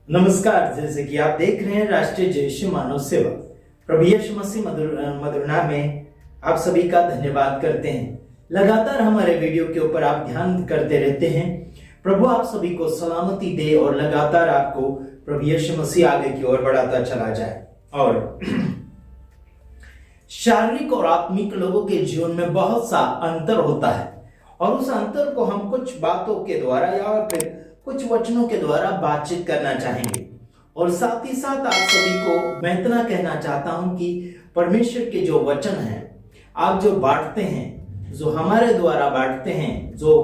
नमस्कार। जैसे कि आप देख रहे हैं राष्ट्रीय जय मानव सेवा, प्रभु यीशु मसीह मधुर नाम में आप सभी का धन्यवाद करते हैं। लगातार हमारे वीडियो के ऊपर आप ध्यान करते रहते हैं। प्रभु आप सभी को सलामती दे और लगातार आपको प्रभु यीशु मसीह आगे की ओर बढ़ाता चला जाए। और शारीरिक और आत्मिक लोगों के जीवन में बहुत सा अंतर होता है और उस अंतर को हम कुछ बातों के द्वारा या फिर कुछ वचनों के द्वारा बातचीत करना चाहेंगे। और साथ ही साथ आप सभी को मैं इतना कहना चाहता हूं कि परमेश्वर के जो वचन हैं आप जो बांटते हैं, जो हमारे द्वारा बांटते हैं, जो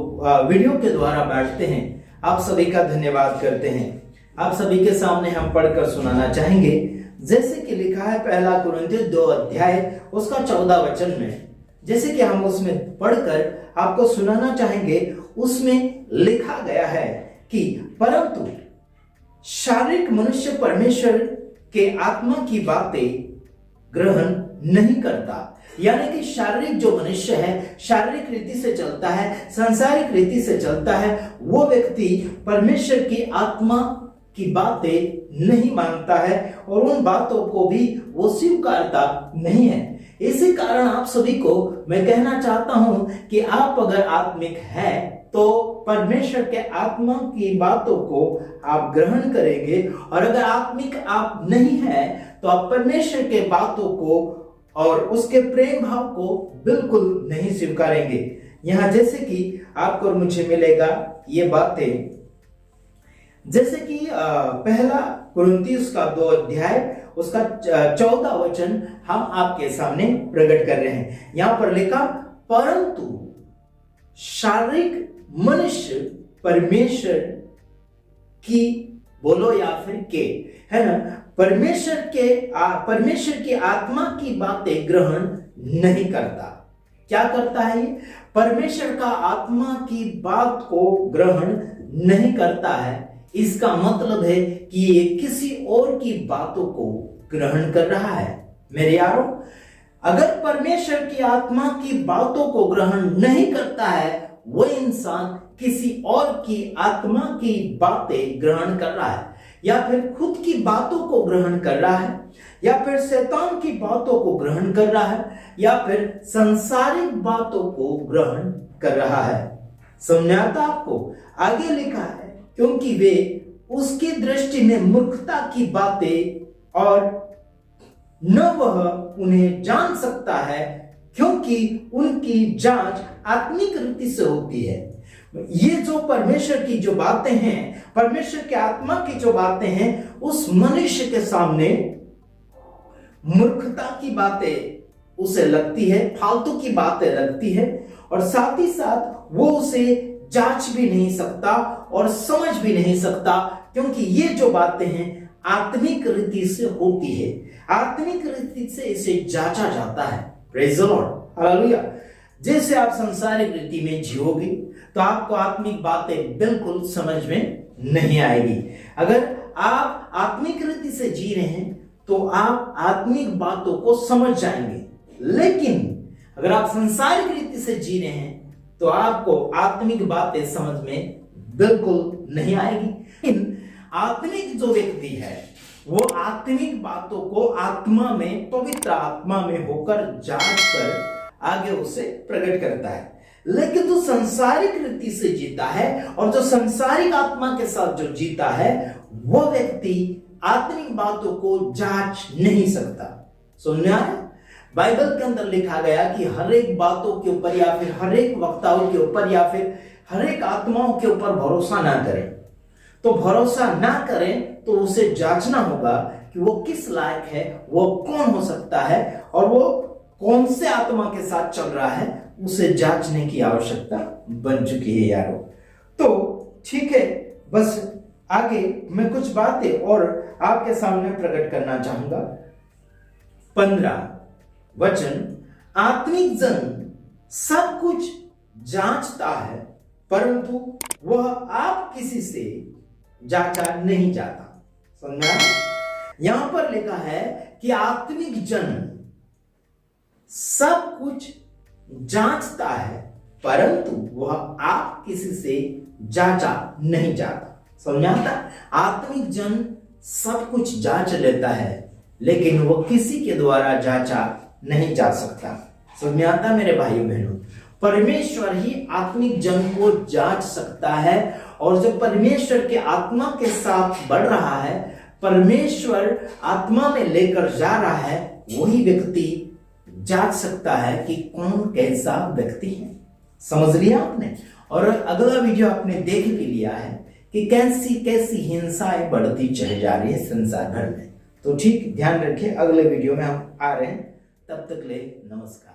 वीडियो के द्वारा बांटते हैं, आप सभी का धन्यवाद करते हैं। आप सभी के सामने हम पढ़कर सुनाना चाहेंगे जैसे कि लिखा है पहला कुरिन्थियों 2 अध्याय उसका 14 वचन में। जैसे कि हम उसमें पढ़कर आपको सुनाना चाहेंगे, उसमें लिखा गया है कि परंतु शारीरिक मनुष्य परमेश्वर के आत्मा की बातें ग्रहण नहीं करता। यानी कि शारीरिक जो मनुष्य है, शारीरिक रीति से चलता है, सांसारिक रीति से चलता है, वो व्यक्ति परमेश्वर की आत्मा की बातें नहीं मानता है और उन बातों को भी वो स्वीकारता नहीं है। इसी कारण आप सभी को मैं कहना चाहता हूं कि आप अगर आत्मिक है तो परमेश्वर के आत्मा की बातों को आप ग्रहण करेंगे, और अगर आत्मिक आप नहीं है तो आप परमेश्वर के बातों को और उसके प्रेम भाव को बिल्कुल नहीं स्वीकारेंगे। यहां जैसे कि आपको और मुझे मिलेगा ये बातें, जैसे कि पहला कुरिन्थियों का 2 अध्याय उसका 14 वचन हम आपके सामने प्रकट कर रहे हैं। यहां पर लिखा परंतु शारीरिक मनुष्य परमेश्वर की, बोलो या फिर के, है ना, परमेश्वर की आत्मा की बातें ग्रहण नहीं करता। क्या करता है ये? परमेश्वर का आत्मा की बात को ग्रहण नहीं करता है। इसका मतलब है कि ये किसी और की बातों को ग्रहण कर रहा है। मेरे यारों, अगर परमेश्वर की आत्मा की बातों को ग्रहण नहीं करता है, वो इंसान किसी और की आत्मा की बातें ग्रहण कर रहा है, या फिर खुद की बातों को ग्रहण कर रहा है, या फिर शैतान की बातों को ग्रहण कर रहा है, या फिर सांसारिक बातों को ग्रहण कर रहा है। समझ आता आपको? आगे लिखा है क्योंकि वे उसकी दृष्टि में मूर्खता की बातें और न वह उन्हें जान सकता है क्योंकि उनकी जांच आत्मिक रीति से होती है। ये जो परमेश्वर की जो बातें हैं, परमेश्वर के आत्मा की जो बातें हैं, उस मनुष्य के सामने मूर्खता की बातें उसे लगती है, फालतू की बातें लगती है, और साथ ही साथ वो उसे जांच भी नहीं सकता और समझ भी नहीं सकता, क्योंकि ये जो बातें हैं आत्मिक रीति से होती है। आत्मिक रीति से इसे जांचा जाता है। Praise the Lord, hallelujah. जैसे आप सांसारिक रीति में जियोगे तो आपको आत्मिक बातें बिल्कुल समझ में नहीं आएगी। अगर आप आत्मिक रीति से जी रहे हैं तो आप आत्मिक बातों को समझ जाएंगे, लेकिन अगर आप सांसारिक रीति से जी रहे हैं तो आपको आत्मिक बातें समझ में बिल्कुल नहीं आएगी। लेकिन आत्मिक जो व्यक्ति है वो आत्मिक बातों को आत्मा में, पवित्र आत्मा में होकर जांच कर आगे उसे प्रकट करता है। लेकिन जो सांसारिक रीति से जीता है और जो सांसारिक आत्मा के साथ जो जीता है, वो व्यक्ति आत्मिक बातों को जांच नहीं सकता। सुनना है? बाइबल के अंदर लिखा गया कि हर एक बातों के ऊपर या फिर हर एक वक्ताओं के ऊपर या फिर हर एक आत्माओं के ऊपर भरोसा ना करें। तो भरोसा ना करें तो उसे जांचना होगा कि वो किस लायक है, वो कौन हो सकता है और वो कौन से आत्मा के साथ चल रहा है, उसे जांचने की आवश्यकता बन चुकी है यारों। तो ठीक है, बस आगे मैं कुछ बातें और आपके सामने प्रकट करना चाहूंगा। 15 वचन, आत्मिक जन सब कुछ जांचता है परंतु वह आप किसी से जांचा नहीं जाता। समझा? यहां पर लिखा है कि आत्मिक जन सब कुछ जांचता है परंतु वह आप किसी से जांचा नहीं जाता। समझ आता? आत्मिक जन सब कुछ जांच लेता है, लेकिन वो किसी के द्वारा जांचा नहीं जा सकता। समझ आता मेरे भाइयों बहनों? परमेश्वर ही आत्मिक जन को जांच सकता है, और जो परमेश्वर के आत्मा के साथ बढ़ रहा है, परमेश्वर आत्मा में लेकर जा रहा है, वही व्यक्ति जांच सकता है कि कौन कैसा व्यक्ति है। समझ लिया आपने? और अगला वीडियो आपने देख भी लिया है कि कैसी कैसी हिंसाएं बढ़ती चली जा रही है संसार भर में। तो ठीक ध्यान रखिए, अगले वीडियो में हम आ रहे हैं। तब तक ले नमस्कार।